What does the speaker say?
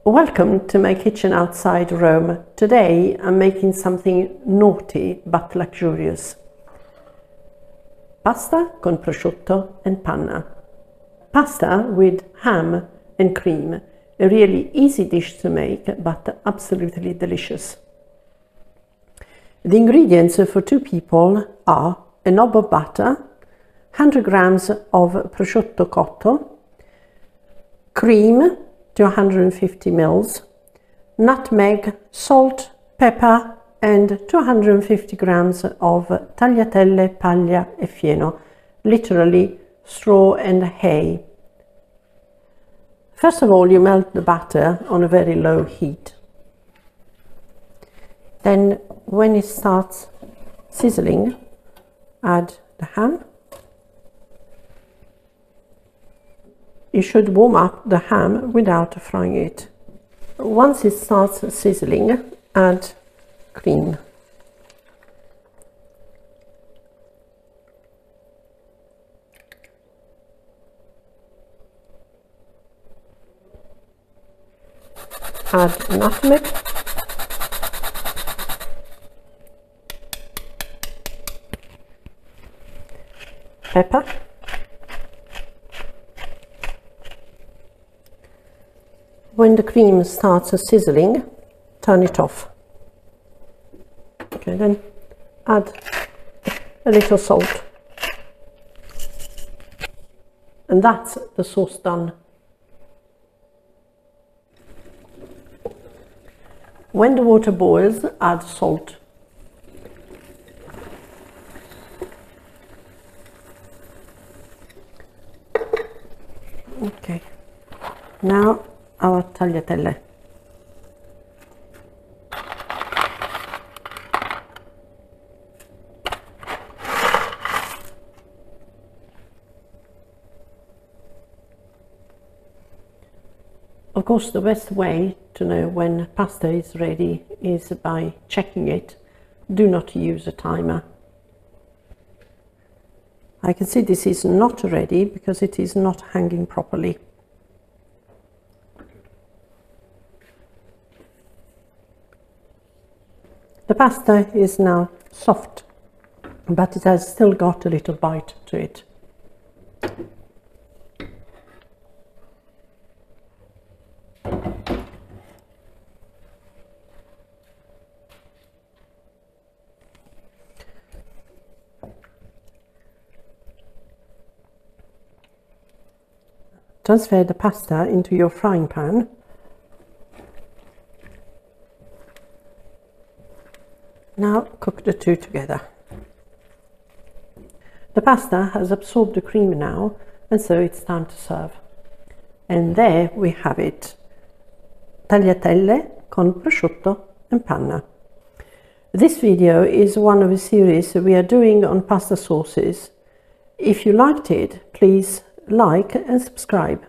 Welcome to my kitchen outside Rome. Today I'm making something naughty but luxurious. Pasta con prosciutto and panna. Pasta with ham and cream. A really easy dish to make but absolutely delicious. The ingredients for 2 people are a knob of butter, 100 grams of prosciutto cotto, cream to 150 ml, nutmeg, salt, pepper and 250 grams of tagliatelle, paglia e fieno, literally straw and hay. First of all, you melt the butter on a very low heat. Then when it starts sizzling, add the ham. You should warm up the ham without frying it. Once it starts sizzling, add cream. Add nutmeg. Pepper. When the cream starts sizzling, turn it off. Okay, then add a little salt. And that's the sauce done. When the water boils, add salt. Okay, now our tagliatelle. Of course, the best way to know when pasta is ready is by checking it. Do not use a timer. I can see this is not ready because it is not hanging properly. The pasta is now soft, but it has still got a little bite to it. Transfer the pasta into your frying pan. Now cook the two together. The pasta has absorbed the cream now, and so it's time to serve. And there we have it. Tagliatelle con prosciutto and panna. This video is one of a series we are doing on pasta sauces. If you liked it, please like and subscribe.